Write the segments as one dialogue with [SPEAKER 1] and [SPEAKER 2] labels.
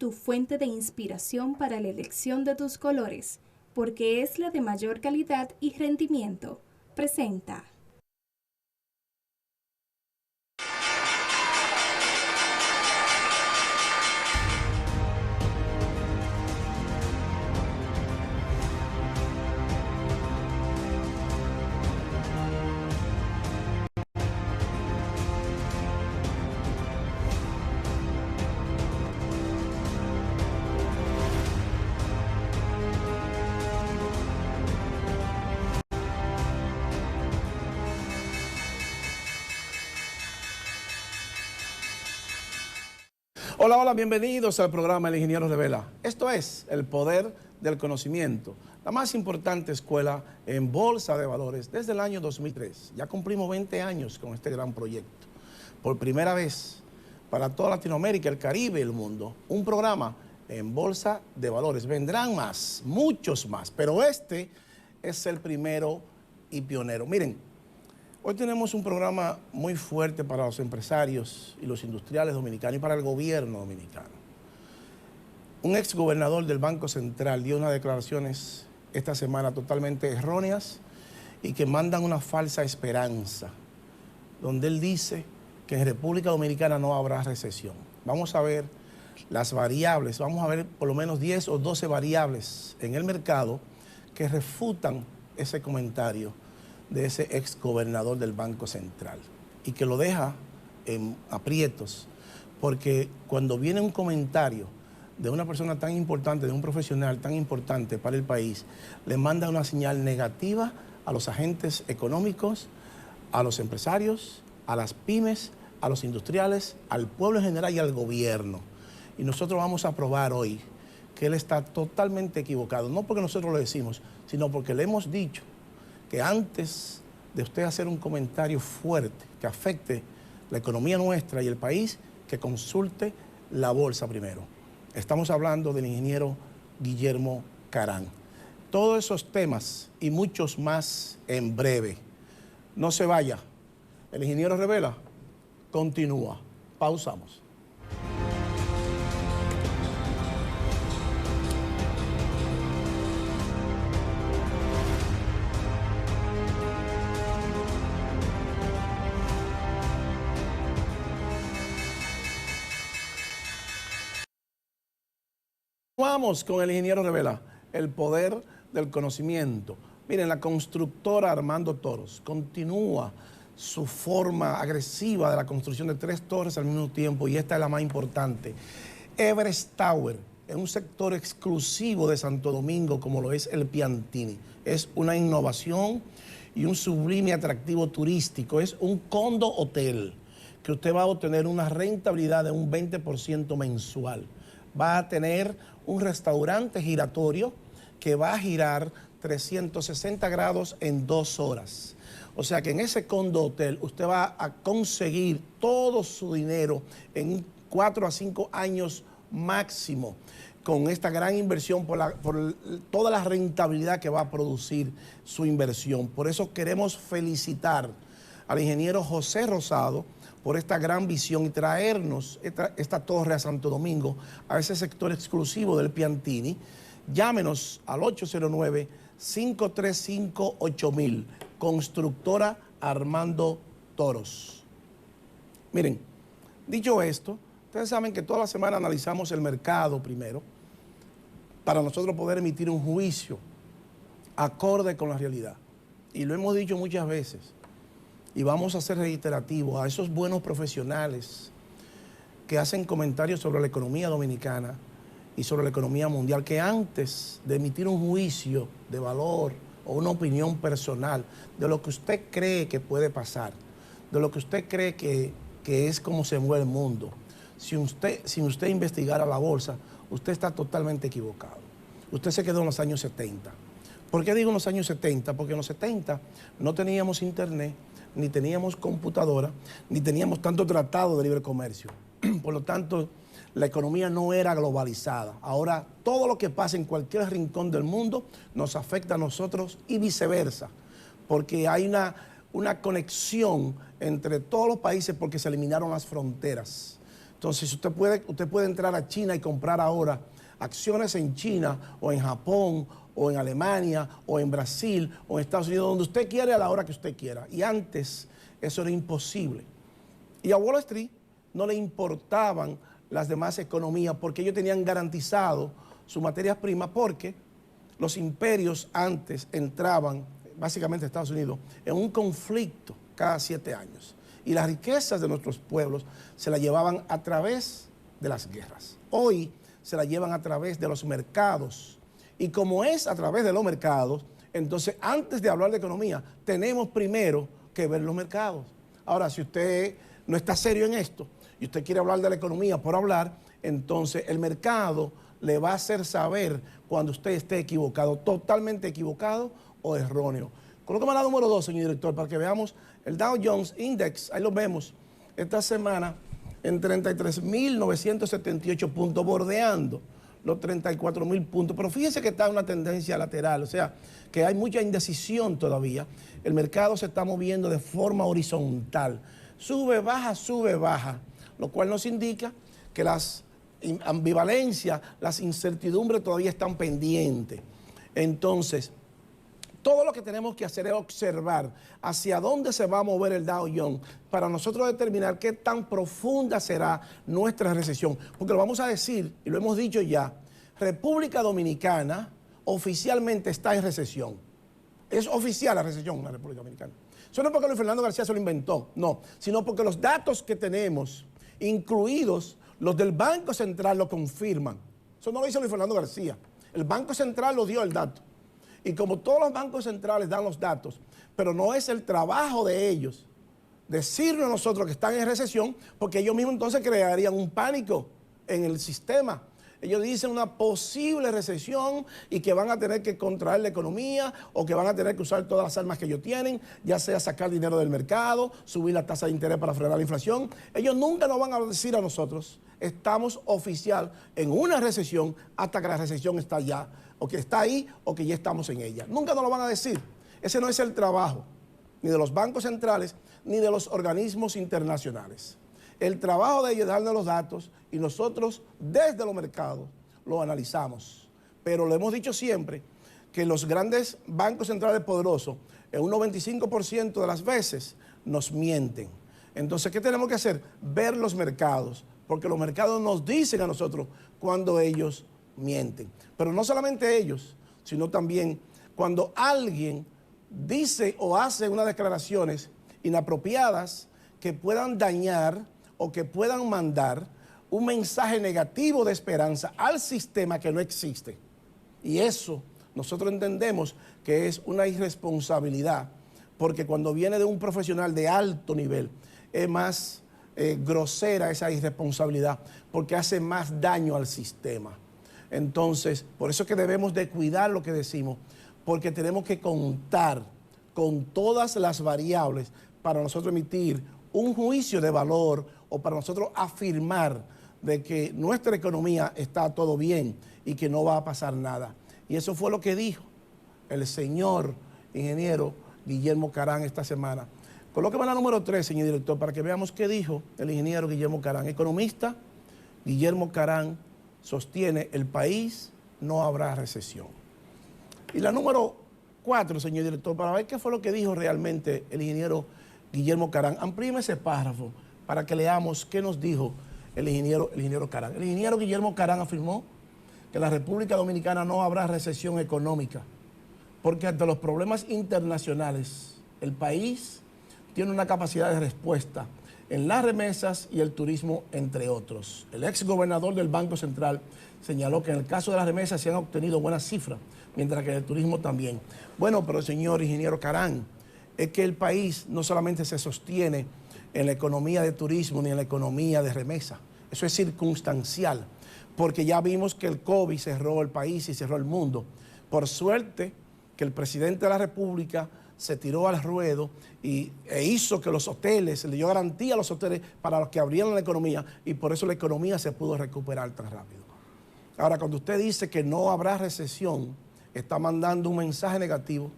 [SPEAKER 1] tu fuente de inspiración para la elección de tus colores, porque es la de mayor calidad y rendimiento. Presenta.
[SPEAKER 2] Hola, hola, bienvenidos al programa El Ingeniero Revela. Esto es El Poder del Conocimiento, la más importante escuela en bolsa de valores desde el año 2003. Ya cumplimos 20 años con este gran proyecto. Por primera vez para toda Latinoamérica, el Caribe y el mundo, un programa en bolsa de valores. Vendrán más, muchos más, pero este es el primero y pionero. Miren, hoy tenemos un programa muy fuerte para los empresarios y los industriales dominicanos y para el gobierno dominicano. Un exgobernador del Banco Central dio unas declaraciones esta semana totalmente erróneas y que mandan una falsa esperanza, donde él dice que en República Dominicana no habrá recesión. Vamos a ver las variables, vamos a ver por lo menos 10 o 12 variables en el mercado que refutan ese comentario de ese exgobernador del Banco Central y que lo deja en aprietos, porque cuando viene un comentario de una persona tan importante, de un profesional tan importante para el país, le manda una señal negativa a los agentes económicos, a los empresarios, a las pymes, a los industriales, al pueblo en general y al gobierno. Y nosotros vamos a probar hoy que él está totalmente equivocado, no porque nosotros lo decimos, sino porque le hemos dicho que antes de usted hacer un comentario fuerte que afecte la economía nuestra y el país, que consulte la bolsa primero. Estamos hablando del ingeniero Guillermo Caran. Todos esos temas y muchos más en breve. No se vaya. El Ingeniero Revela continúa. Pausamos. Vamos con el Ingeniero Revela, el poder del conocimiento. Miren, la constructora Armando Toros continúa su forma agresiva de la construcción de 3 torres al mismo tiempo, y esta es la más importante. Everest Tower, en un sector exclusivo de Santo Domingo como lo es el Piantini. Es una innovación y un sublime atractivo turístico. Es un condo hotel que usted va a obtener una rentabilidad de un 20% mensual. Va a tener un restaurante giratorio que va a girar 360 grados en 2 horas. O sea que en ese condo hotel usted va a conseguir todo su dinero en 4 a 5 años máximo, con esta gran inversión por toda la rentabilidad que va a producir su inversión. Por eso queremos felicitar al ingeniero José Rosado por esta gran visión y traernos esta torre a Santo Domingo, a ese sector exclusivo del Piantini. Llámenos al 809-535-8000, constructora Armando Toros. Miren, dicho esto, ustedes saben que toda la semana analizamos el mercado primero, para nosotros poder emitir un juicio acorde con la realidad. Y lo hemos dicho muchas veces. Y vamos a ser reiterativos a esos buenos profesionales que hacen comentarios sobre la economía dominicana y sobre la economía mundial, que antes de emitir un juicio de valor o una opinión personal de lo que usted cree que puede pasar, de lo que usted cree que es como se mueve el mundo, sin usted investigar a la bolsa, usted está totalmente equivocado. Usted se quedó en los años 70. ¿Por qué digo en los años 70? Porque en los 70 no teníamos internet, ni teníamos computadora, ni teníamos tanto tratado de libre comercio. Por lo tanto, la economía no era globalizada. Ahora, todo lo que pasa en cualquier rincón del mundo nos afecta a nosotros y viceversa, porque hay una conexión entre todos los países porque se eliminaron las fronteras. Entonces usted puede entrar a China y comprar ahora acciones en China o en Japón o en Alemania o en Brasil o en Estados Unidos, donde usted quiera, a la hora que usted quiera. Y antes eso era imposible. Y a Wall Street no le importaban las demás economías porque ellos tenían garantizado sus materias primas, porque los imperios antes entraban, básicamente Estados Unidos, en un conflicto cada 7 años. Y las riquezas de nuestros pueblos se las llevaban a través de las guerras. Hoy se las llevan a través de los mercados. Y como es a través de los mercados, entonces antes de hablar de economía, tenemos primero que ver los mercados. Ahora, si usted no está serio en esto y usted quiere hablar de la economía por hablar, entonces el mercado le va a hacer saber cuando usted esté equivocado, totalmente equivocado o erróneo. Colócame la número 2, señor director, para que veamos el Dow Jones Index. Ahí lo vemos esta semana en 33.978 puntos, bordeando los 34.000 puntos. Pero fíjese que está en una tendencia lateral, o sea, que hay mucha indecisión todavía. El mercado se está moviendo de forma horizontal. Sube, baja, lo cual nos indica que las ambivalencias, las incertidumbres todavía están pendientes. Entonces, todo lo que tenemos que hacer es observar hacia dónde se va a mover el Dow Jones para nosotros determinar qué tan profunda será nuestra recesión. Porque lo vamos a decir, y lo hemos dicho ya, República Dominicana oficialmente está en recesión. Es oficial la recesión en la República Dominicana. Eso no es porque Luis Fernando García se lo inventó, no, sino porque los datos que tenemos, incluidos los del Banco Central, lo confirman. Eso no lo hizo Luis Fernando García. El Banco Central lo dio el dato. Y como todos los bancos centrales dan los datos, pero no es el trabajo de ellos decirnos a nosotros que están en recesión, porque ellos mismos entonces crearían un pánico en el sistema. Ellos dicen una posible recesión y que van a tener que contraer la economía o que van a tener que usar todas las armas que ellos tienen, ya sea sacar dinero del mercado, subir la tasa de interés para frenar la inflación. Ellos nunca nos van a decir a nosotros, estamos oficial en una recesión hasta que la recesión está ya, o que está ahí o que ya estamos en ella. Nunca nos lo van a decir. Ese no es el trabajo ni de los bancos centrales ni de los organismos internacionales. El trabajo de ellos es darnos los datos y nosotros desde los mercados lo analizamos. Pero le hemos dicho siempre que los grandes bancos centrales poderosos en un 95% de las veces nos mienten. Entonces, ¿qué tenemos que hacer? Ver los mercados, porque los mercados nos dicen a nosotros cuando ellos mienten. Pero no solamente ellos, sino también cuando alguien dice o hace unas declaraciones inapropiadas que puedan dañar o que puedan mandar un mensaje negativo de esperanza al sistema que no existe. Y eso nosotros entendemos que es una irresponsabilidad, porque cuando viene de un profesional de alto nivel, es más grosera esa irresponsabilidad, porque hace más daño al sistema. Entonces, por eso es que debemos de cuidar lo que decimos, porque tenemos que contar con todas las variables para nosotros emitir un juicio de valor o para nosotros afirmar de que nuestra economía está todo bien y que no va a pasar nada. Y eso fue lo que dijo el señor ingeniero Guillermo Carán esta semana. Colóqueme la número 3, señor director, para que veamos qué dijo el ingeniero Guillermo Carán. Economista Guillermo Carán sostiene: el país no habrá recesión. Y la número 4, señor director, para ver qué fue lo que dijo realmente el ingeniero Guillermo Carán. Amplíeme ese párrafo para que leamos qué nos dijo el ingeniero Carán. El ingeniero Guillermo Carán afirmó que en la República Dominicana no habrá recesión económica, porque ante los problemas internacionales, el país tiene una capacidad de respuesta en las remesas y el turismo, entre otros. El ex gobernador del Banco Central señaló que en el caso de las remesas se han obtenido buenas cifras, mientras que en el turismo también. Bueno, pero señor ingeniero Carán, es que el país no solamente se sostiene en la economía de turismo ni en la economía de remesa. Eso es circunstancial, porque ya vimos que el COVID cerró el país y cerró el mundo. Por suerte que el presidente de la República se tiró al ruedo e hizo que los hoteles, le dio garantía a los hoteles para los que abrieran la economía, y por eso la economía se pudo recuperar tan rápido. Ahora, cuando usted dice que no habrá recesión, está mandando un mensaje negativo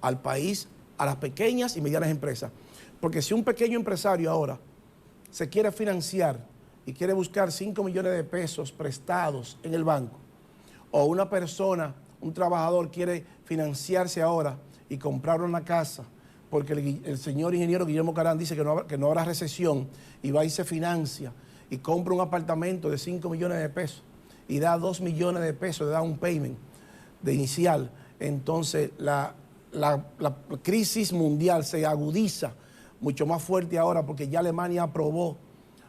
[SPEAKER 2] al país, a las pequeñas y medianas empresas. Porque si un pequeño empresario ahora se quiere financiar y quiere buscar 5 millones de pesos prestados en el banco, o una persona, un trabajador quiere financiarse ahora y comprar una casa, porque el señor ingeniero Guillermo Caran dice que no habrá recesión, y va y se financia y compra un apartamento de 5 millones de pesos y da 2 millones de pesos, le da un payment de inicial, entonces la crisis mundial se agudiza mucho más fuerte ahora, porque ya Alemania aprobó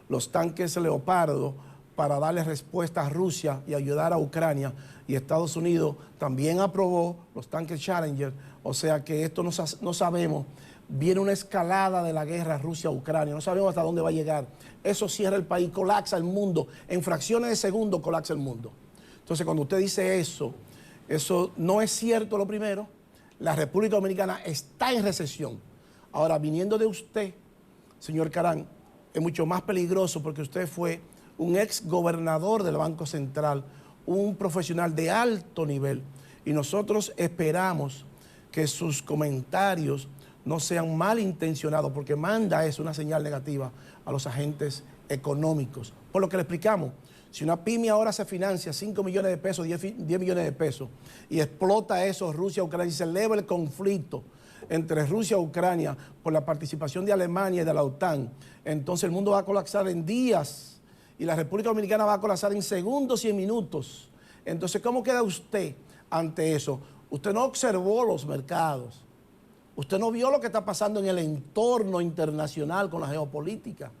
[SPEAKER 2] los tanques Leopardo para darle respuesta a Rusia y ayudar a Ucrania, y Estados Unidos también aprobó los tanques Challenger, o sea que esto no sabemos, viene una escalada de la guerra Rusia-Ucrania, no sabemos hasta dónde va a llegar, eso cierra el país, colapsa el mundo, en fracciones de segundo colapsa el mundo. Entonces cuando usted dice eso no es cierto. Lo primero, la República Dominicana está en recesión. Ahora, viniendo de usted, señor Caran, es mucho más peligroso, porque usted fue un ex gobernador del Banco Central, un profesional de alto nivel, y nosotros esperamos que sus comentarios no sean malintencionados, porque manda eso, una señal negativa a los agentes económicos. Por lo que le explicamos, si una pyme ahora se financia 5 millones de pesos, 10 millones de pesos, y explota eso Rusia-Ucrania, y se eleva el conflicto entre Rusia y Ucrania por la participación de Alemania y de la OTAN, entonces el mundo va a colapsar en días y la República Dominicana va a colapsar en segundos y en minutos. Entonces, ¿cómo queda usted ante eso? Usted no observó los mercados, usted no vio lo que está pasando en el entorno internacional con la geopolítica,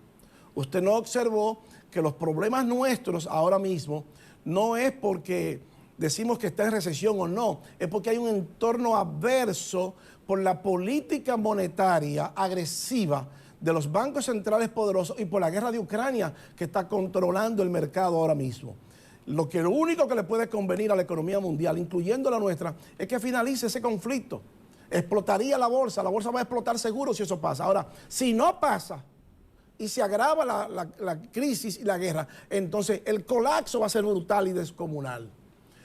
[SPEAKER 2] usted no observó que los problemas nuestros ahora mismo no es porque decimos que está en recesión o no, es porque hay un entorno adverso por la política monetaria agresiva de los bancos centrales poderosos y por la guerra de Ucrania, que está controlando el mercado ahora mismo. Lo único que le puede convenir a la economía mundial, incluyendo la nuestra, es que finalice ese conflicto. Explotaría la bolsa va a explotar seguro si eso pasa. Ahora, si no pasa y se agrava la crisis y la guerra, entonces el colapso va a ser brutal y descomunal.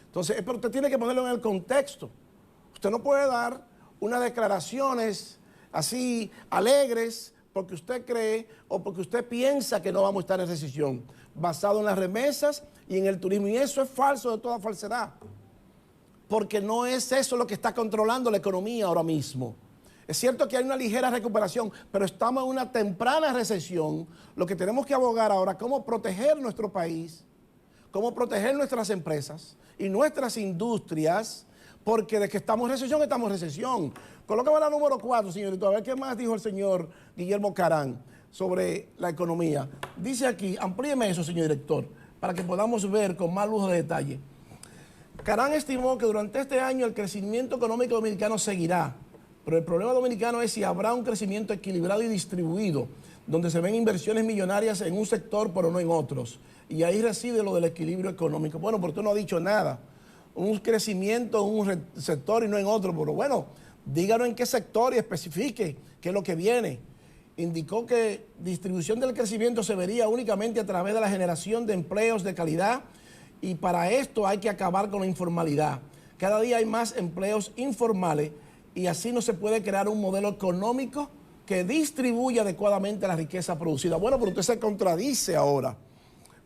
[SPEAKER 2] Entonces, pero usted tiene que ponerlo en el contexto. Usted no puede dar unas declaraciones así alegres porque usted cree o porque usted piensa que no vamos a estar en recesión, basado en las remesas y en el turismo. Y eso es falso de toda falsedad, porque no es eso lo que está controlando la economía ahora mismo. Es cierto que hay una ligera recuperación, pero estamos en una temprana recesión. Lo que tenemos que abogar ahora es cómo proteger nuestro país, cómo proteger nuestras empresas y nuestras industrias, porque de que estamos en recesión, estamos en recesión. Colócame la número 4, señorito, a ver qué más dijo el señor Guillermo Caran sobre la economía. Dice aquí, amplíeme eso, señor director, para que podamos ver con más lujo de detalle. Caran estimó que durante este año el crecimiento económico dominicano seguirá, pero el problema dominicano es si habrá un crecimiento equilibrado y distribuido, donde se ven inversiones millonarias en un sector pero no en otros. Y ahí reside lo del equilibrio económico. Bueno, pero usted no ha dicho nada. Un crecimiento en un sector y no en otro. Pero bueno, díganos en qué sector y especifique qué es lo que viene. Indicó que distribución del crecimiento se vería únicamente a través de la generación de empleos de calidad, y para esto hay que acabar con la informalidad. Cada día hay más empleos informales y así no se puede crear un modelo económico que distribuya adecuadamente la riqueza producida. Bueno, pero usted se contradice ahora,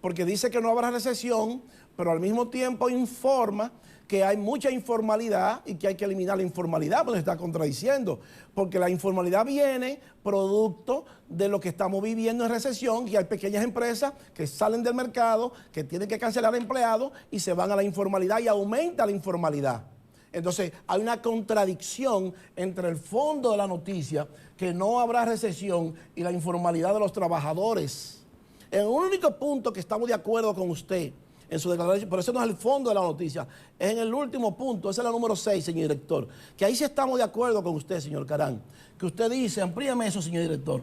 [SPEAKER 2] porque dice que no habrá recesión, pero al mismo tiempo informa que hay mucha informalidad y que hay que eliminar la informalidad, pues se está contradiciendo, porque la informalidad viene producto de lo que estamos viviendo en recesión, que hay pequeñas empresas que salen del mercado, que tienen que cancelar empleados y se van a la informalidad y aumenta la informalidad. Entonces hay una contradicción entre el fondo de la noticia, que no habrá recesión, y la informalidad de los trabajadores. En un único punto que estamos de acuerdo con usted en su declaración, pero ese no es el fondo de la noticia, es en el último punto, esa es la número 6, señor director, que ahí sí estamos de acuerdo con usted, señor Caran, que usted dice, amplíame eso, señor director,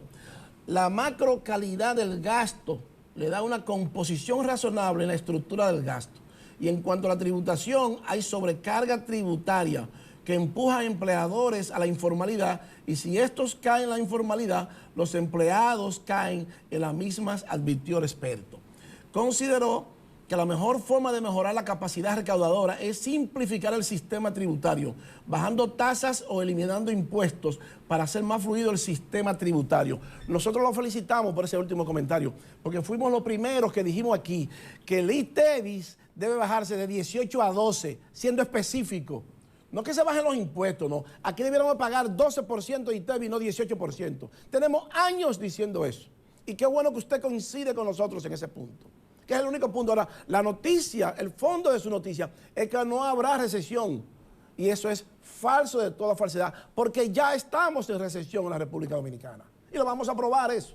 [SPEAKER 2] la macro calidad del gasto le da una composición razonable en la estructura del gasto. Y en cuanto a la tributación, hay sobrecarga tributaria que empuja a empleadores a la informalidad, y si estos caen en la informalidad, los empleados caen en las mismas, advirtió el experto. Consideró que la mejor forma de mejorar la capacidad recaudadora es simplificar el sistema tributario, bajando tasas o eliminando impuestos para hacer más fluido el sistema tributario. Nosotros lo felicitamos por ese último comentario, porque fuimos los primeros que dijimos aquí que el ITEVIS debe bajarse de 18 a 12, siendo específico. No que se bajen los impuestos, no. Aquí debiéramos pagar 12% de ITEVIS, no 18%. Tenemos años diciendo eso. Y qué bueno que usted coincide con nosotros en ese punto, que es el único punto. Ahora, la noticia, el fondo de su noticia, es que no habrá recesión. Y eso es falso de toda falsedad, porque ya estamos en recesión en la República Dominicana. Y lo vamos a probar eso.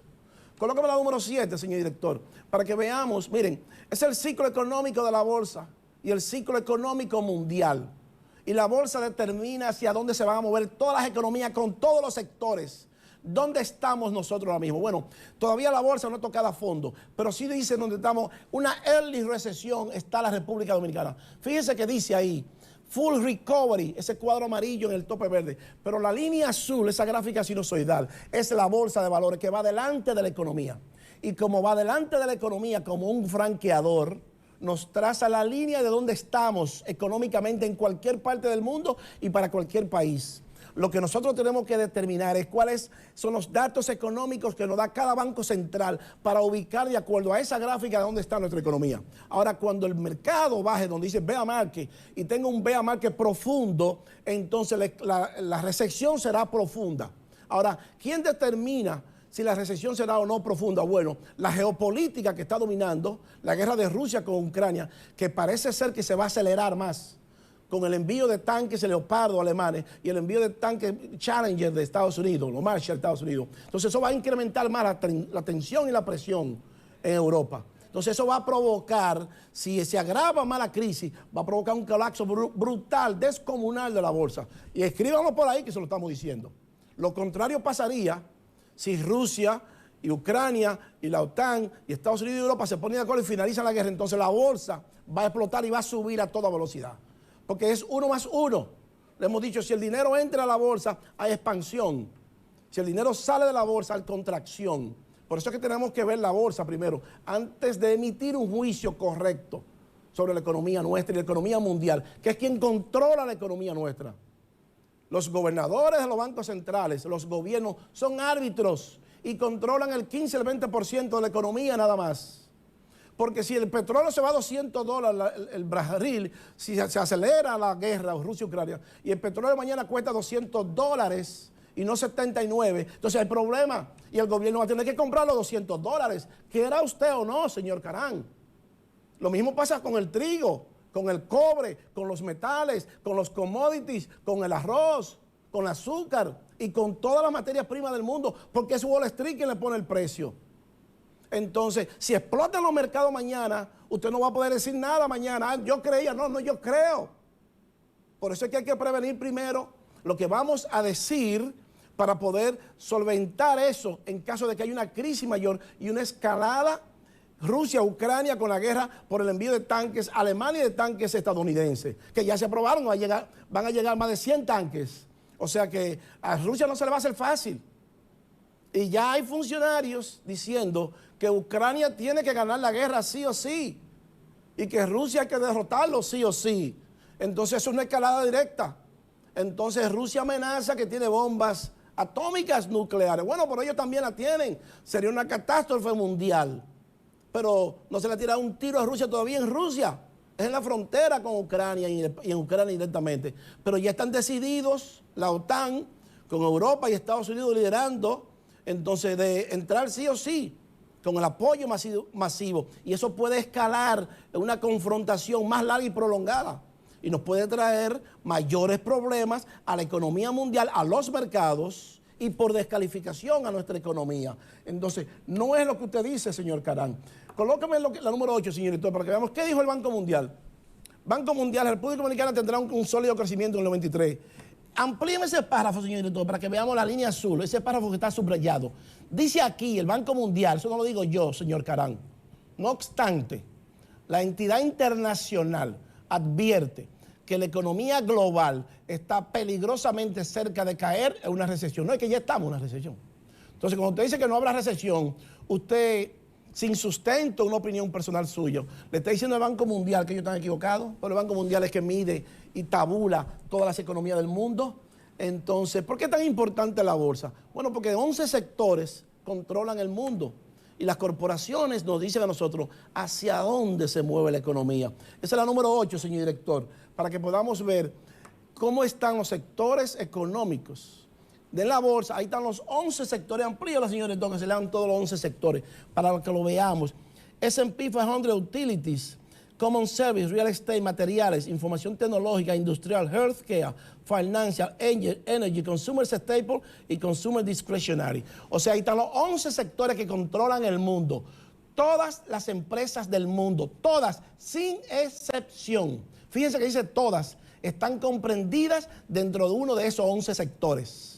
[SPEAKER 2] Colóqueme la número 7, señor director, para que veamos. Miren, es el ciclo económico de la bolsa y el ciclo económico mundial. Y la bolsa determina hacia dónde se van a mover todas las economías con todos los sectores. ¿Dónde estamos nosotros ahora mismo? Bueno, todavía la bolsa no ha tocado a fondo, pero sí dice donde estamos, una early recesión está la República Dominicana. Fíjense que dice ahí, full recovery, ese cuadro amarillo en el tope verde, pero la línea azul, esa gráfica sinusoidal, es la bolsa de valores que va delante de la economía. Y como va delante de la economía como un franqueador, nos traza la línea de dónde estamos económicamente en cualquier parte del mundo y para cualquier país. Lo que nosotros tenemos que determinar es cuáles son los datos económicos que nos da cada banco central para ubicar de acuerdo a esa gráfica de dónde está nuestra economía. Ahora, cuando el mercado baje, donde dice bear market, y tenga un bear market profundo, entonces la recesión será profunda. Ahora, ¿quién determina si la recesión será o no profunda? Bueno, la geopolítica que está dominando, la guerra de Rusia con Ucrania, que parece ser que se va a acelerar más, con el envío de tanques Leopardo alemanes y el envío de tanques Challenger de Estados Unidos, los Marshall de Estados Unidos. Entonces eso va a incrementar más la tensión y la presión en Europa. Entonces eso va a provocar, si se agrava más la crisis, va a provocar un colapso brutal, descomunal de la bolsa. Y escríbanos por ahí que se lo estamos diciendo. Lo contrario pasaría si Rusia y Ucrania y la OTAN y Estados Unidos y Europa se ponen de acuerdo y finalizan la guerra. Entonces la bolsa va a explotar y va a subir a toda velocidad. Porque es 1 más 1. Le hemos dicho, si el dinero entra a la bolsa, hay expansión. Si el dinero sale de la bolsa, hay contracción. Por eso es que tenemos que ver la bolsa primero, antes de emitir un juicio correcto sobre la economía nuestra y la economía mundial, que es quien controla la economía nuestra. Los gobernadores de los bancos centrales, los gobiernos, son árbitros y controlan el 15 al 20% de la economía nada más. Porque si el petróleo se va a $200 el barril, si se acelera la guerra Rusia-Ucrania y el petróleo mañana cuesta $200 y no 79, entonces hay problema y el gobierno va a tener que comprar los $200. ¿Quiera usted o no, señor Carán? Lo mismo pasa con el trigo, con el cobre, con los metales, con los commodities, con el arroz, con el azúcar y con todas las materias primas del mundo, porque es Wall Street quien le pone el precio. Entonces, si explotan los mercados mañana, usted no va a poder decir nada mañana. Ah, yo creía, no, yo creo. Por eso es que hay que prevenir primero lo que vamos a decir para poder solventar eso en caso de que haya una crisis mayor y una escalada Rusia-Ucrania con la guerra por el envío de tanques Alemania y de tanques estadounidenses, que ya se aprobaron, van a llegar más de 100 tanques. O sea que a Rusia no se le va a hacer fácil. Y ya hay funcionarios diciendo que Ucrania tiene que ganar la guerra sí o sí y que Rusia hay que derrotarlo sí o sí. Entonces eso es una escalada directa. Entonces Rusia amenaza que tiene bombas atómicas nucleares. Bueno, pero ellos también la tienen. Sería una catástrofe mundial. Pero no se le tira un tiro a Rusia todavía en Rusia. Es en la frontera con Ucrania y en Ucrania directamente. Pero ya están decididos la OTAN con Europa y Estados Unidos liderando. Entonces, de entrar sí o sí, con el apoyo masivo. Y eso puede escalar en una confrontación más larga y prolongada. Y nos puede traer mayores problemas a la economía mundial, a los mercados y por descalificación a nuestra economía. Entonces, no es lo que usted dice, señor Carán. Colóqueme la número 8, señor director, para que veamos qué dijo el Banco Mundial. Banco Mundial, la República Dominicana tendrá un sólido crecimiento en el 93. Amplíeme ese párrafo, señor director, para que veamos la línea azul, ese párrafo que está subrayado. Dice aquí el Banco Mundial, eso no lo digo yo, señor Carán. No obstante, la entidad internacional advierte que la economía global está peligrosamente cerca de caer en una recesión. No es que ya estamos en una recesión. Entonces, cuando usted dice que no habrá recesión, usted sin sustento, una opinión personal suya. Le está diciendo al Banco Mundial que ellos están equivocados, pero el Banco Mundial es que mide y tabula todas las economías del mundo. Entonces, ¿por qué es tan importante la bolsa? Bueno, porque 11 sectores controlan el mundo y las corporaciones nos dicen a nosotros hacia dónde se mueve la economía. Esa es la número 8, señor director, para que podamos ver cómo están los sectores económicos de la bolsa. Ahí están los 11 sectores. Amplíola, señor director, que se lean todos los 11 sectores para que lo veamos. S&P 500 Utilities, Common Service, Real Estate, Materiales, Información Tecnológica, Industrial, Healthcare, Financial, Energy, Consumer Staple y Consumer Discretionary. O sea, ahí están los 11 sectores que controlan el mundo. Todas las empresas del mundo, todas, sin excepción. Fíjense que dice todas, están comprendidas dentro de uno de esos 11 sectores.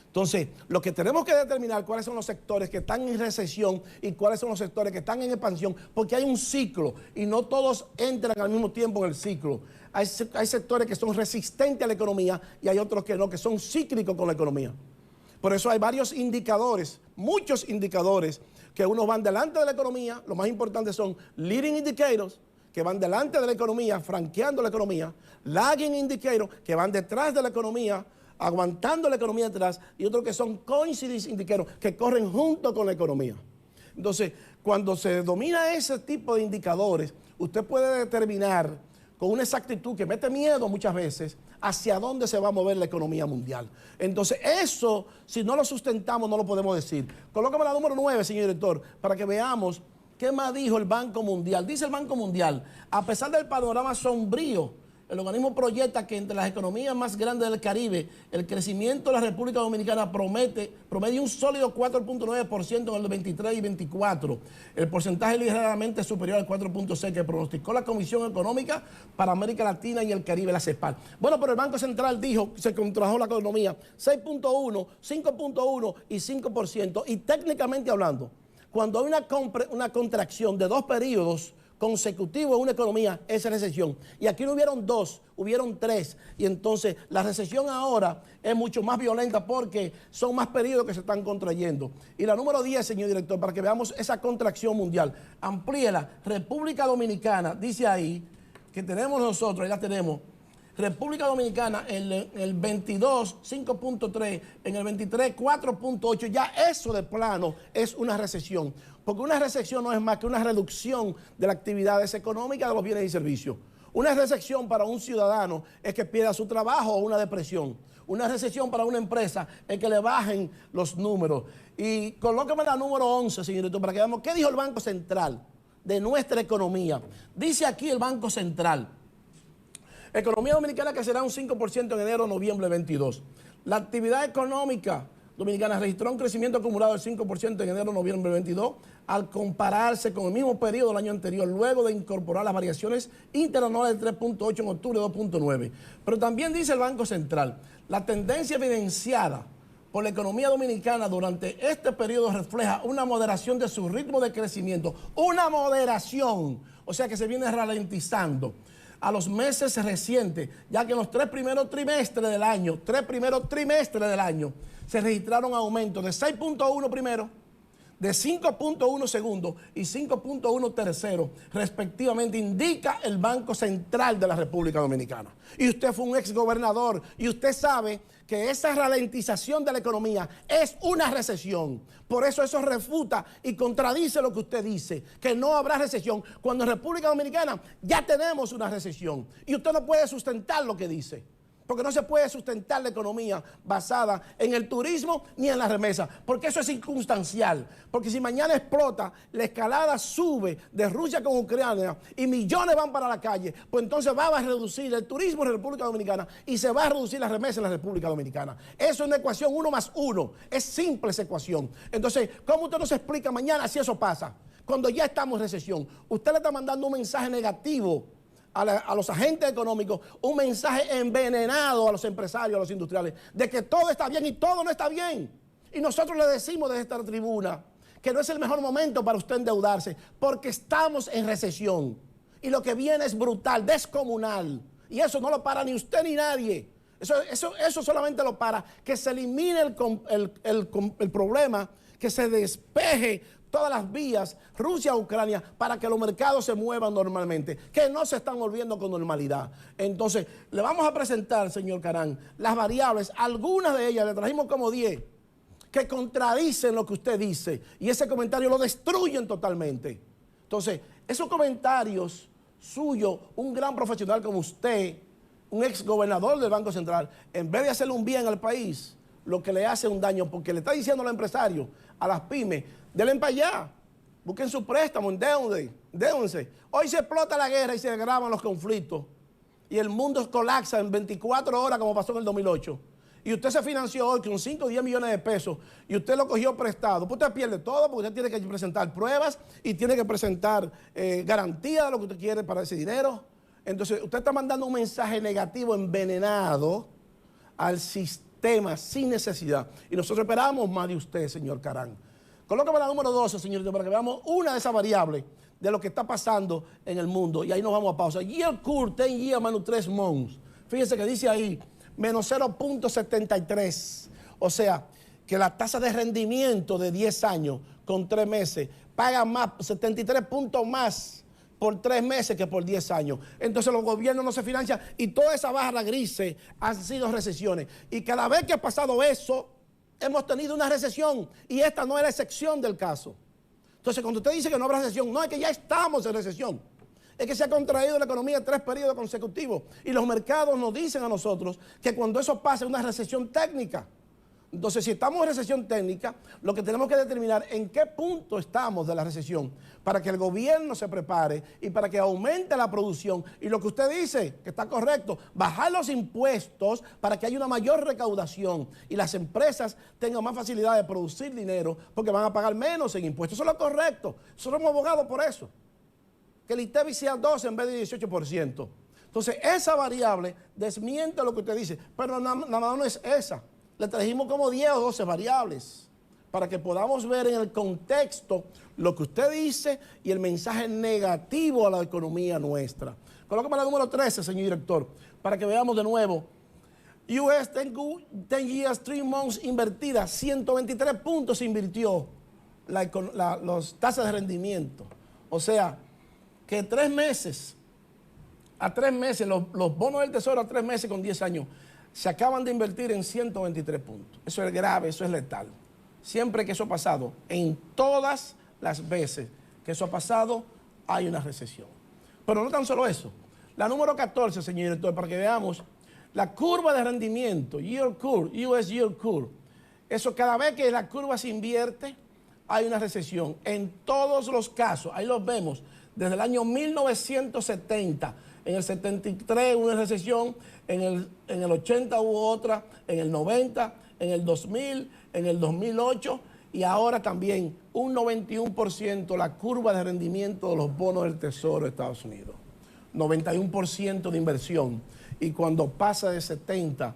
[SPEAKER 2] Entonces, lo que tenemos que determinar cuáles son los sectores que están en recesión y cuáles son los sectores que están en expansión, porque hay un ciclo y no todos entran al mismo tiempo en el ciclo. Hay sectores que son resistentes a la economía y hay otros que no, que son cíclicos con la economía. Por eso hay varios indicadores, muchos indicadores, que unos van delante de la economía. Los más importantes son leading indicators, que van delante de la economía, franqueando la economía, lagging indicators, que van detrás de la economía, aguantando la economía detrás, y otros que son coincidence indicators, que corren junto con la economía. Entonces, cuando se domina ese tipo de indicadores, usted puede determinar con una exactitud que mete miedo muchas veces hacia dónde se va a mover la economía mundial. Entonces, eso, si no lo sustentamos, no lo podemos decir. Colócame la número 9, señor director, para que veamos qué más dijo el Banco Mundial. Dice el Banco Mundial, a pesar del panorama sombrío, el organismo proyecta que entre las economías más grandes del Caribe, el crecimiento de la República Dominicana promedia un sólido 4.9% en el 23 y 24. El porcentaje es ligeramente superior al 4.6% que pronosticó la Comisión Económica para América Latina y el Caribe, la CEPAL. Bueno, pero el Banco Central dijo que se contrajo la economía 6.1, 5.1 y 5%. Y técnicamente hablando, cuando hay una contracción de 2 periodos consecutivo en una economía, es recesión. Y aquí no hubieron 2, hubieron 3. Y entonces la recesión ahora es mucho más violenta porque son más periodos que se están contrayendo. Y la número 10, señor director, para que veamos esa contracción mundial. Amplíela. República Dominicana, dice ahí, que tenemos nosotros, ahí la tenemos. República Dominicana en el 22, 5.3, en el 23, 4.8. Ya eso de plano es una recesión. Porque una recesión no es más que una reducción de las actividades económicas de los bienes y servicios. Una recesión para un ciudadano es que pierda su trabajo o una depresión. Una recesión para una empresa es que le bajen los números. Y colóqueme la número 11, señorito, para que veamos qué dijo el Banco Central de nuestra economía. Dice aquí el Banco Central: economía dominicana crecerá un 5% en enero, noviembre 22. La actividad económica dominicana registró un crecimiento acumulado del 5% en enero, noviembre 22, al compararse con el mismo periodo del año anterior, luego de incorporar las variaciones interanuales de 3.8 en octubre de 2.9. Pero también dice el Banco Central, la tendencia evidenciada por la economía dominicana durante este periodo refleja una moderación de su ritmo de crecimiento, una moderación, o sea que se viene ralentizando a los meses recientes, ya que en los 3 primeros trimestres del año, se registraron aumentos de 6.1 primero, de 5.1 segundo y 5.1 tercero, respectivamente, indica el Banco Central de la República Dominicana. Y usted fue un exgobernador y usted sabe que esa ralentización de la economía es una recesión. Por eso refuta y contradice lo que usted dice, que no habrá recesión, cuando en República Dominicana ya tenemos una recesión. Y usted no puede sustentar lo que dice, porque no se puede sustentar la economía basada en el turismo ni en la remesa, porque eso es circunstancial. Porque si mañana explota, la escalada sube de Rusia con Ucrania y millones van para la calle, pues entonces va a reducir el turismo en la República Dominicana y se va a reducir la remesa en la República Dominicana. Eso es una ecuación 1 más 1, es simple esa ecuación. Entonces, ¿cómo usted nos explica mañana si eso pasa? Cuando ya estamos en recesión, usted le está mandando un mensaje negativo a los agentes económicos, un mensaje envenenado a los empresarios, a los industriales, de que todo está bien y todo no está bien. Y nosotros le decimos desde esta tribuna que no es el mejor momento para usted endeudarse, porque estamos en recesión. Y lo que viene es brutal, descomunal. Y eso no lo para ni usted ni nadie. Eso solamente lo para que se elimine el problema, que se despeje todas las vías Rusia-Ucrania para que los mercados se muevan normalmente, que no se están volviendo con normalidad. Entonces, le vamos a presentar, señor Caran, las variables, algunas de ellas, le trajimos como 10, que contradicen lo que usted dice, y ese comentario lo destruyen totalmente. Entonces, esos comentarios suyos, un gran profesional como usted, un ex gobernador del Banco Central, en vez de hacerle un bien al país, lo que le hace un daño, porque le está diciendo a los empresarios, a las pymes, denle para allá, busquen su préstamo, endéudense. Hoy se explota la guerra y se agravan los conflictos, y el mundo colapsa en 24 horas como pasó en el 2008. Y usted se financió hoy con 5 o 10 millones de pesos y usted lo cogió prestado. Pues usted pierde todo porque usted tiene que presentar pruebas y tiene que presentar garantía de lo que usted quiere para ese dinero. Entonces, usted está mandando un mensaje negativo envenenado al sistema sin necesidad. Y nosotros esperamos más de usted, señor Caran. Colócame la número 12, señorito, para que veamos una de esas variables de lo que está pasando en el mundo. Y ahí nos vamos a pausa. Yield curve, 10 year minus 3 months. Fíjense que dice ahí, menos 0.73. O sea, que la tasa de rendimiento de 10 años con 3 meses paga más, 73 puntos más por 3 meses que por 10 años. Entonces los gobiernos no se financian y toda esa barra grise han sido recesiones. Y cada vez que ha pasado eso, hemos tenido una recesión y esta no es la excepción del caso. Entonces cuando usted dice que no habrá recesión, no es que ya estamos en recesión. Es que se ha contraído la economía en 3 periodos consecutivos y los mercados nos dicen a nosotros que cuando eso pasa es una recesión técnica. Entonces, si estamos en recesión técnica, lo que tenemos que determinar en qué punto estamos de la recesión para que el gobierno se prepare y para que aumente la producción. Y lo que usted dice, que está correcto, bajar los impuestos para que haya una mayor recaudación y las empresas tengan más facilidad de producir dinero porque van a pagar menos en impuestos. Eso es lo correcto. Nosotros hemos abogado por eso. Que el ITEVI sea 12 en vez de 18%. Entonces, esa variable desmiente lo que usted dice, pero nada más no es esa. Le trajimos como 10 o 12 variables para que podamos ver en el contexto lo que usted dice y el mensaje negativo a la economía nuestra. Colócame la número 13, señor director, para que veamos de nuevo. US 10 years, 3 months invertida, 123 puntos se invirtió las tasas de rendimiento. O sea, que 3 meses, a 3 meses, los bonos del tesoro a 3 meses con 10 años, se acaban de invertir en 123 puntos. Eso es grave, eso es letal. Siempre que eso ha pasado, en todas las veces que eso ha pasado, hay una recesión. Pero no tan solo eso. La número 14, señor director, para que veamos, la curva de rendimiento, yield curve, US yield curve. Eso cada vez que la curva se invierte, hay una recesión. En todos los casos, ahí los vemos, desde el año 1970, en el 73 hubo una recesión, en el 80 hubo otra, en el 90, en el 2000, en el 2008 y ahora también un 91% la curva de rendimiento de los bonos del Tesoro de Estados Unidos. 91% de inversión. Y cuando pasa de 70,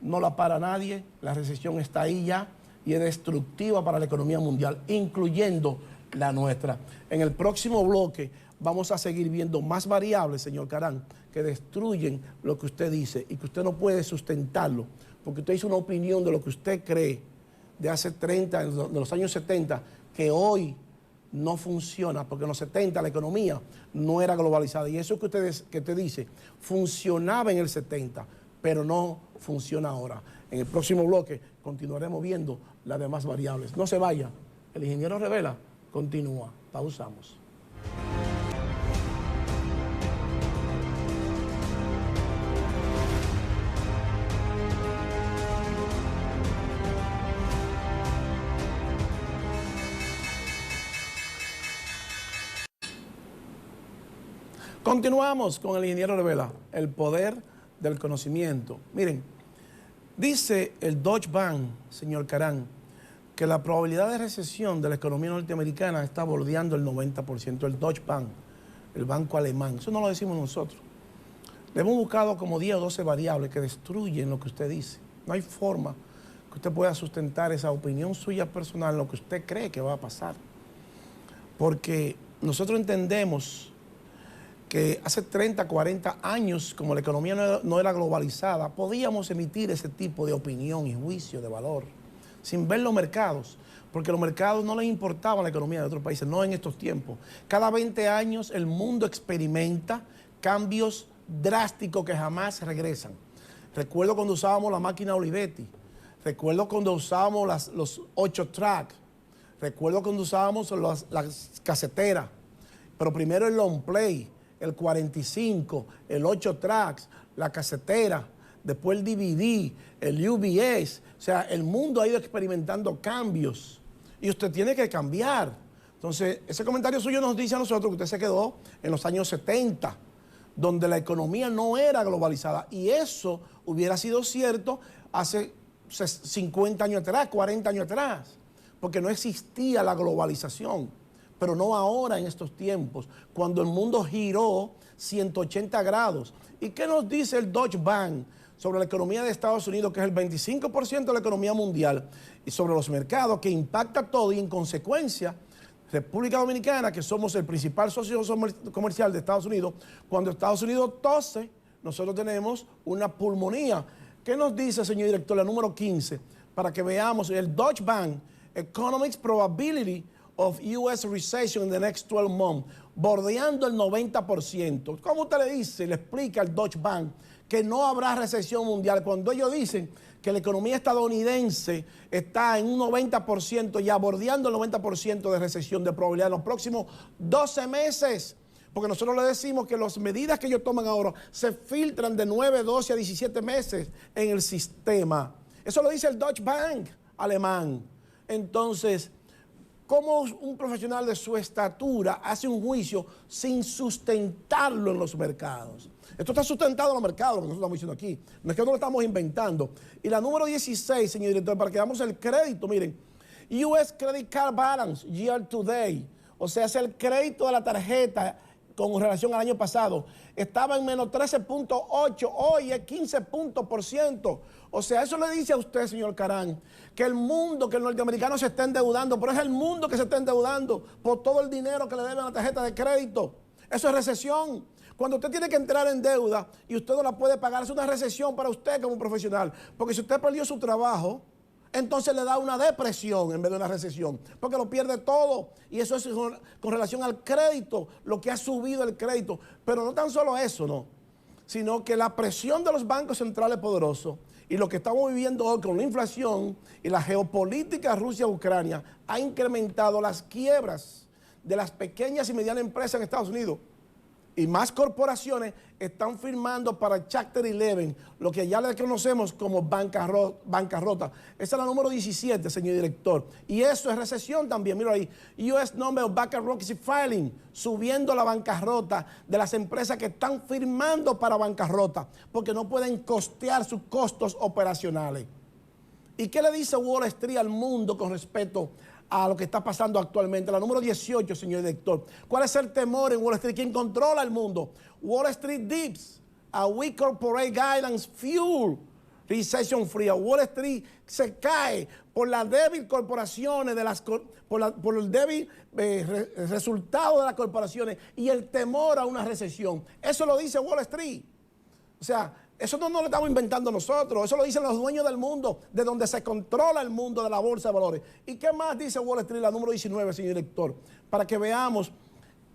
[SPEAKER 2] no la para nadie, la recesión está ahí ya y es destructiva para la economía mundial, incluyendo la nuestra. En el próximo bloque vamos a seguir viendo más variables, señor Caran, que destruyen lo que usted dice y que usted no puede sustentarlo, porque usted hizo una opinión de lo que usted cree de hace 30, de los años 70, que hoy no funciona, porque en los 70 la economía no era globalizada. Y eso que usted dice funcionaba en el 70, pero no funciona ahora. En el próximo bloque continuaremos viendo las demás variables. No se vaya, el ingeniero Revela continúa. Pausamos. Continuamos con el ingeniero Revela, el poder del conocimiento. Miren, dice el Deutsche Bank, señor Caran, que la probabilidad de recesión de la economía norteamericana está bordeando el 90%. El Deutsche Bank, el banco alemán, eso no lo decimos nosotros. Le hemos buscado como 10 o 12 variables que destruyen lo que usted dice. No hay forma que usted pueda sustentar esa opinión suya personal, lo que usted cree que va a pasar. Porque nosotros entendemos que hace 30, 40 años, como la economía no era globalizada, podíamos emitir ese tipo de opinión y juicio de valor. sin ver los mercados, porque los mercados no les importaba la economía de otros países, no en estos tiempos. Cada 20 años el mundo experimenta cambios drásticos que jamás regresan. Recuerdo cuando usábamos la máquina Olivetti, recuerdo cuando usábamos los 8-track, recuerdo cuando usábamos las caseteras, pero primero el long play, el 45, el 8 tracks, la casetera, después el DVD, el UBS. O sea, el mundo ha ido experimentando cambios y usted tiene que cambiar. Entonces, ese comentario suyo nos dice a nosotros que usted se quedó en los años 70, donde la economía no era globalizada. Y eso hubiera sido cierto hace 50 años atrás, 40 años atrás, porque no existía la globalización. Pero no ahora en estos tiempos, cuando el mundo giró 180 grados. ¿Y qué nos dice el Deutsche Bank sobre la economía de Estados Unidos, que es el 25% de la economía mundial, y sobre los mercados, que impacta todo? Y en consecuencia, República Dominicana, que somos el principal socio comercial de Estados Unidos, cuando Estados Unidos tose, nosotros tenemos una pulmonía. ¿Qué nos dice, señor director, la número 15? Para que veamos el Deutsche Bank, Economics Probability of U.S. Recession in the next 12 months, bordeando el 90%. ¿Cómo usted le dice, le explica al Deutsche Bank que no habrá recesión mundial cuando ellos dicen que la economía estadounidense está en un 90%, ya bordeando el 90% de recesión de probabilidad en los próximos 12 meses? Porque nosotros le decimos que las medidas que ellos toman ahora se filtran de 9, 12 a 17 meses en el sistema. Eso lo dice el Deutsche Bank alemán. Entonces, ¿cómo un profesional de su estatura hace un juicio sin sustentarlo en los mercados? Esto está sustentado en los mercados, lo que nosotros estamos diciendo aquí. No es que no lo estamos inventando. Y la número 16, señor director, para que veamos el crédito, miren. US Credit Card Balance Year to Date. O sea, es el crédito de la tarjeta con relación al año pasado. Estaba en menos 13.8, hoy es 15%. O sea, eso le dice a usted, señor Caran, que el mundo, que el norteamericano se está endeudando, pero es el mundo que se está endeudando por todo el dinero que le deben a la tarjeta de crédito. Eso es recesión. Cuando usted tiene que entrar en deuda y usted no la puede pagar, es una recesión para usted como profesional. Porque si usted perdió su trabajo, entonces le da una depresión en vez de una recesión, porque lo pierde todo. Y eso es con relación al crédito, lo que ha subido el crédito. Pero no tan solo eso, no, sino que la presión de los bancos centrales poderosos y lo que estamos viviendo hoy con la inflación y la geopolítica Rusia-Ucrania ha incrementado las quiebras de las pequeñas y medianas empresas en Estados Unidos. Y más corporaciones están firmando para Chapter 11, lo que ya le conocemos como bancarrota. Esa es la número 17, señor director. Y eso es recesión también. Mira ahí, US Number of Bankruptcy Filing, subiendo la bancarrota de las empresas que están firmando para bancarrota, porque no pueden costear sus costos operacionales. ¿Y qué le dice Wall Street al mundo con respecto a lo que está pasando actualmente? La número 18, señor director. ¿Cuál es el temor en Wall Street? ¿Quién controla el mundo? Wall Street dips, a weak corporate guidance fuel recession free. Wall Street se cae por las débiles corporaciones, por el débil resultado de las corporaciones y el temor a una recesión. Eso lo dice Wall Street. O sea, eso no lo estamos inventando nosotros, eso lo dicen los dueños del mundo, de donde se controla el mundo de la bolsa de valores. ¿Y qué más dice Wall Street, la número 19, señor director? Para que veamos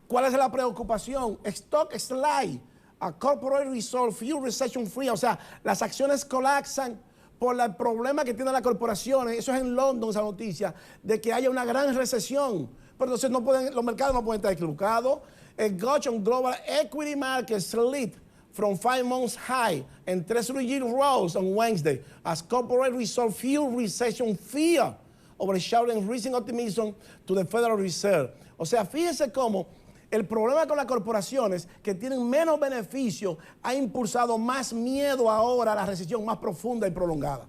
[SPEAKER 2] cuál es la preocupación. Stock slide, a corporate result, few recession free. O sea, las acciones colapsan por el problema que tienen las corporaciones. Eso es en London, esa noticia, de que haya una gran recesión. Pero entonces los mercados no pueden estar equivocados. El Gotch on Global Equity Market slid from 5 months high and Treasury yield rose on Wednesday as corporate results fuel recession fear, overshadowing recent optimism to the Federal Reserve. O sea, fíjense cómo el problema con las corporaciones que tienen menos beneficios ha impulsado más miedo ahora a la recesión más profunda y prolongada.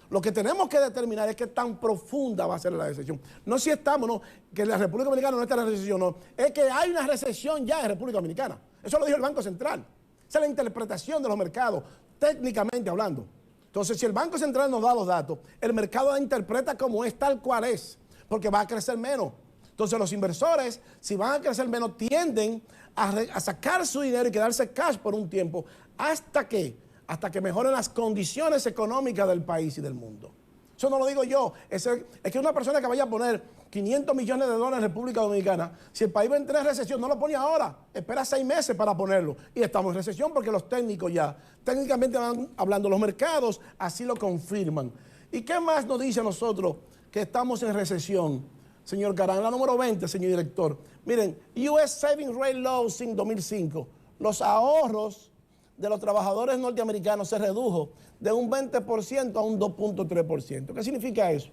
[SPEAKER 2] Lo que tenemos que determinar es qué tan profunda va a ser la recesión. No si estamos, no, que la República Dominicana no está en la recesión, no. Es que hay una recesión ya en República Dominicana. Eso lo dijo el Banco Central. Esa es la interpretación de los mercados, técnicamente hablando. Entonces, si el Banco Central nos da los datos, el mercado la interpreta como es, tal cual es, porque va a crecer menos. Entonces, los inversores, si van a crecer menos, tienden a sacar su dinero y quedarse cash por un tiempo, hasta que mejoren las condiciones económicas del país y del mundo. Eso no lo digo yo. Es que una persona que vaya a poner 500 millones de dólares en República Dominicana, si el país va a entrar en recesión, no lo pone ahora. Espera 6 meses para ponerlo. Y estamos en recesión porque los técnicos ya, técnicamente van hablando, los mercados así lo confirman. ¿Y qué más nos dice a nosotros que estamos en recesión, señor Caran? La número 20, señor director. Miren, US Savings Rate Low sin 2005. Los ahorros de los trabajadores norteamericanos se redujo de un 20% a un 2.3%. ¿Qué significa eso?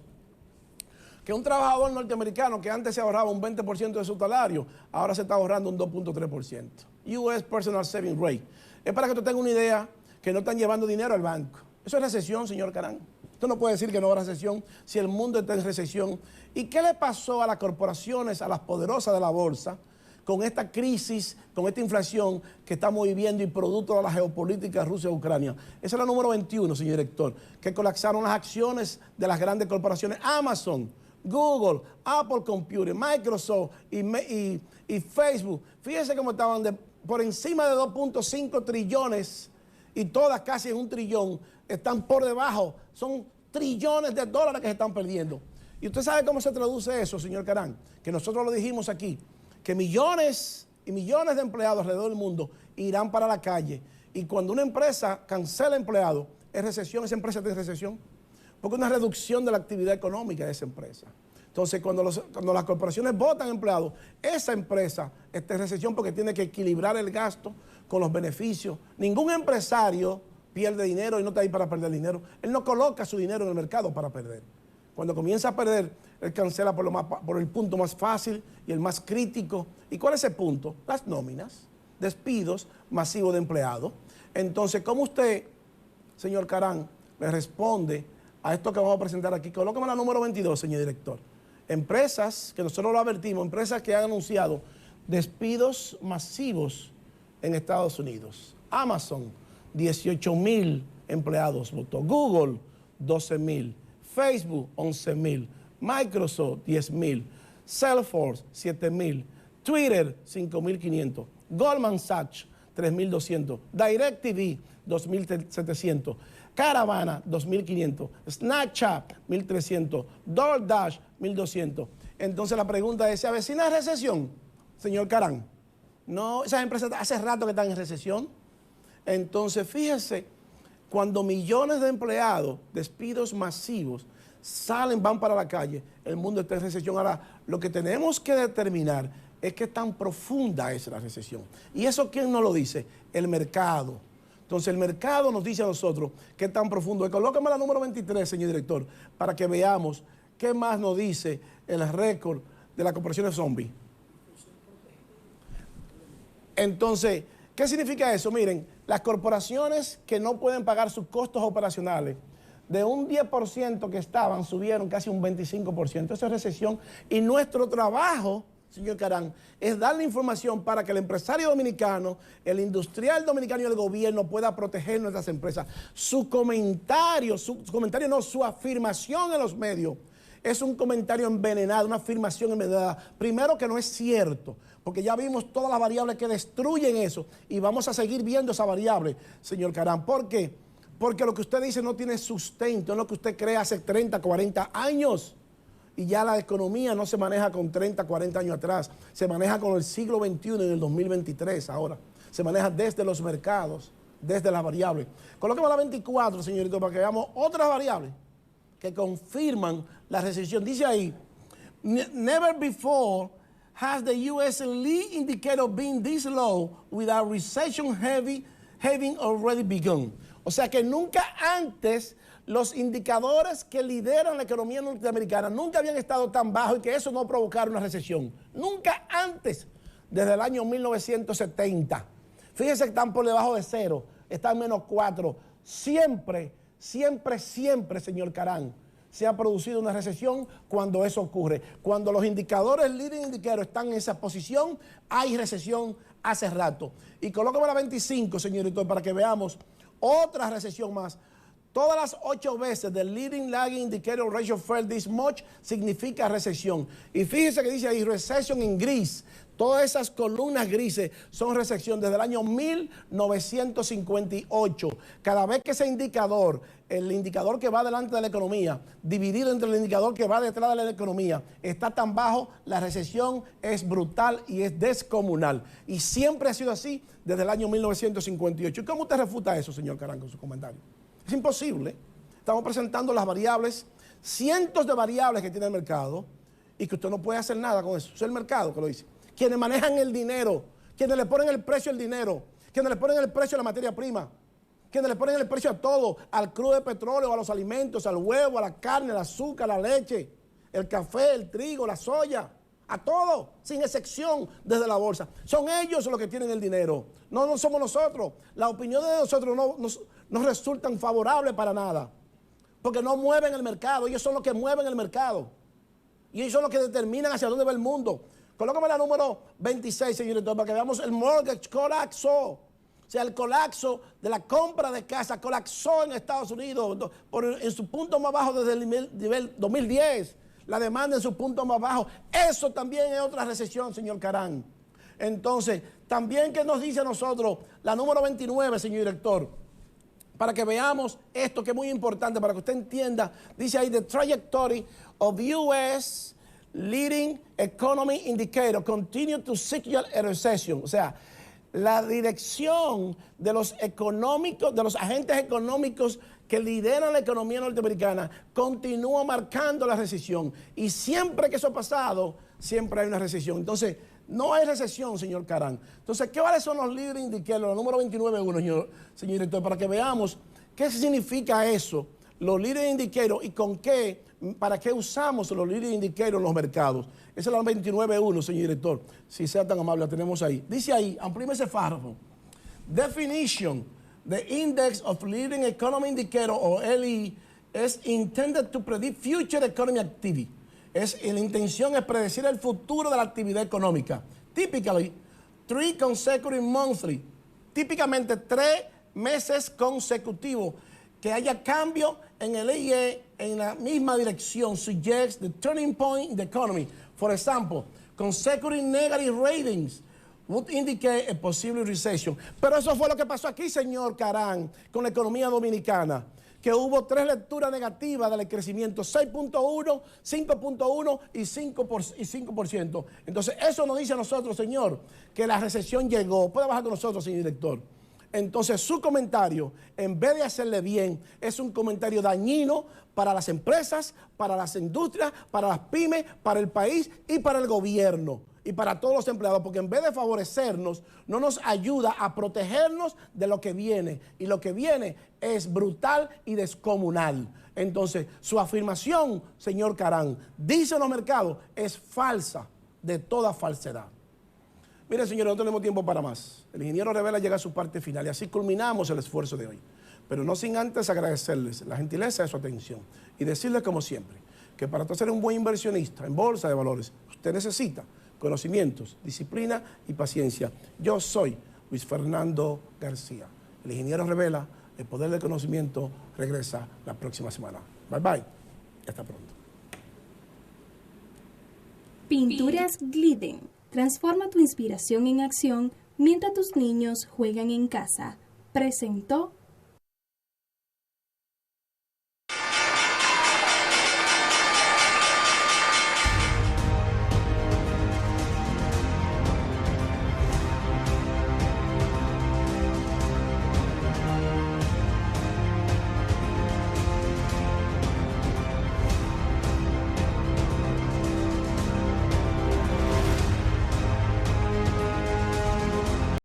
[SPEAKER 2] Que un trabajador norteamericano que antes se ahorraba un 20% de su salario, ahora se está ahorrando un 2.3%. US Personal Savings Rate. Es para que tú tengas una idea que no están llevando dinero al banco. Eso es recesión, señor Caran. Usted no puede decir que no es recesión si el mundo está en recesión. ¿Y qué le pasó a las corporaciones, a las poderosas de la bolsa, con esta crisis, con esta inflación que estamos viviendo y producto de la geopolítica Rusia-Ucrania? Esa es la número 21, señor director, que colapsaron las acciones de las grandes corporaciones Amazon, Google, Apple Computer, Microsoft y Facebook. Fíjense cómo estaban por encima de 2.5 trillones y todas casi en 1 trillón están por debajo. Son trillones de dólares que se están perdiendo. ¿Y usted sabe cómo se traduce eso, señor Caran? Que nosotros lo dijimos aquí, que millones y millones de empleados alrededor del mundo irán para la calle. Y cuando una empresa cancela empleados, es recesión, esa empresa está en recesión. Porque es una reducción de la actividad económica de esa empresa. Entonces, cuando las corporaciones votan empleados, esa empresa está en recesión porque tiene que equilibrar el gasto con los beneficios. Ningún empresario pierde dinero y no está ahí para perder dinero. Él no coloca su dinero en el mercado para perder. Cuando comienza a perder, él cancela por el punto más fácil y el más crítico. ¿Y cuál es ese punto? Las nóminas, despidos masivos de empleados. Entonces, ¿cómo usted, señor Caran, le responde a esto que vamos a presentar aquí? Colócame la número 22, señor director. Empresas, que nosotros lo advertimos, empresas que han anunciado despidos masivos en Estados Unidos. Amazon, 18,000 empleados votó. Google, 12,000. Facebook, 11,000. Microsoft, 10,000. Salesforce, 7,000. Twitter, 5,500. Goldman Sachs, 3,200. DirecTV, 2,700. Caravana, 2,500. Snapchat, 1,300. DoorDash, 1,200. Entonces la pregunta es, ¿se avecina recesión, señor Caran? No, esas empresas hace rato que están en recesión. Entonces, fíjese, cuando millones de empleados, despidos masivos, van para la calle, el mundo está en recesión. Ahora, lo que tenemos que determinar es qué tan profunda es la recesión. ¿Y eso quién nos lo dice? El mercado. Entonces, el mercado nos dice a nosotros qué tan profundo es. Colócame la número 23, señor director, para que veamos qué más nos dice el récord de las corporaciones zombie. Entonces, ¿qué significa eso? Miren, las corporaciones que no pueden pagar sus costos operacionales, de un 10% que estaban, subieron casi un 25%. Eso es recesión. Y nuestro trabajo, señor Caran, es darle información para que el empresario dominicano, el industrial dominicano y el gobierno pueda proteger nuestras empresas. Su afirmación en los medios es un comentario envenenado, una afirmación envenenada. Primero, que no es cierto, porque ya vimos todas las variables que destruyen eso y vamos a seguir viendo esa variable, señor Caran. ¿Por qué? Porque lo que usted dice no tiene sustento, es lo que usted cree hace 30, 40 años. Y ya la economía no se maneja con 30, 40 años atrás, se maneja con el siglo XXI en el 2023 ahora. Se maneja desde los mercados, desde las variables. Colóqueme la 24, señorito, para que veamos otras variables que confirman la recesión. Dice ahí, never before has the U.S. lead indicator been this low without recession having already begun. O sea que nunca antes los indicadores que lideran la economía norteamericana nunca habían estado tan bajos y que eso no provocara una recesión. Nunca antes, desde el año 1970. Fíjense que están por debajo de cero, están menos 4. Siempre, señor Caran, se ha producido una recesión cuando eso ocurre. Cuando los indicadores, leading indicators, están en esa posición, hay recesión hace rato. Y colócame la 25, señorito, para que veamos otra recesión más. Todas las 8 veces the leading lagging indicator ratio fell this much significa recesión. Y fíjese que dice ahí recession en gris. Todas esas columnas grises son recesión desde el año 1958. Cada vez que ese indicador, el indicador que va delante de la economía, dividido entre el indicador que va detrás de la economía, está tan bajo, la recesión es brutal y es descomunal. Y siempre ha sido así desde el año 1958. ¿Y cómo usted refuta eso, señor Caran, con su comentario? Es imposible. Estamos presentando las variables, cientos de variables que tiene el mercado y que usted no puede hacer nada con eso. Es el mercado que lo dice. Quienes manejan el dinero, quienes le ponen el precio al dinero, quienes le ponen el precio a la materia prima, quienes le ponen el precio a todo, al crudo de petróleo, a los alimentos, al huevo, a la carne, al azúcar, a la leche, el café, el trigo, la soya, a todo, sin excepción desde la bolsa. Son ellos los que tienen el dinero, no somos nosotros. Las opiniones de nosotros no resultan favorables para nada, porque no mueven el mercado, ellos son los que mueven el mercado. Y ellos son los que determinan hacia dónde va el mundo. Colócame la número 26, señor director, para que veamos el mortgage colapsó. O sea, el colapso de la compra de casa colapsó en Estados Unidos en su punto más bajo desde el nivel 2010. La demanda en su punto más bajo. Eso también es otra recesión, señor Caran. Entonces, también que nos dice a nosotros la número 29, señor director, para que veamos esto que es muy importante, para que usted entienda. Dice ahí, the trajectory of U.S. leading economy indicator continue to signal a recession. O sea, la dirección de los económicos, de los agentes económicos que lideran la economía norteamericana, continúa marcando la recesión. Y siempre que eso ha pasado, siempre hay una recesión. Entonces, no hay recesión, señor Caran. Entonces, ¿cuáles son los leading indicators? La número 29.1, señor director, para que veamos qué significa eso, los leading indicators y con qué, para qué usamos los leading indicators en los mercados. Esa es la 29.1, señor director. Si sea tan amable, la tenemos ahí. Dice ahí, amplíeme ese párrafo. Definition, the Index of Leading Economy Indicator, o LE, is intended to predict future economic activity. La intención es predecir el futuro de la actividad económica. Typically, 3 consecutive monthly. Típicamente 3 meses consecutivos que haya cambio en el IE en la misma dirección suggests the turning point in the economy. For example, consecutive negative ratings would indicate a possible recession. Pero eso fue lo que pasó aquí, señor Caran, con la economía dominicana, que hubo 3 lecturas negativas del crecimiento, 6.1, 5.1 y 5%. Entonces, eso nos dice a nosotros, señor, que la recesión llegó. Puede bajar con nosotros, señor director. Entonces, su comentario, en vez de hacerle bien, es un comentario dañino para las empresas, para las industrias, para las pymes, para el país y para el gobierno y para todos los empleados, porque en vez de favorecernos, no nos ayuda a protegernos de lo que viene. Y lo que viene es brutal y descomunal. Entonces, su afirmación, señor Caran, dice los mercados, es falsa, de toda falsedad. Miren, señores, no tenemos tiempo para más. El ingeniero Revela llega a su parte final y así culminamos el esfuerzo de hoy. Pero no sin antes agradecerles la gentileza de su atención y decirles, como siempre, que para ser un buen inversionista en bolsa de valores, usted necesita conocimientos, disciplina y paciencia. Yo soy Luis Fernando García. El ingeniero Revela, el poder del conocimiento, regresa la próxima semana. Bye bye y hasta pronto.
[SPEAKER 1] Pinturas Glidden. Transforma tu inspiración en acción mientras tus niños juegan en casa. Presentó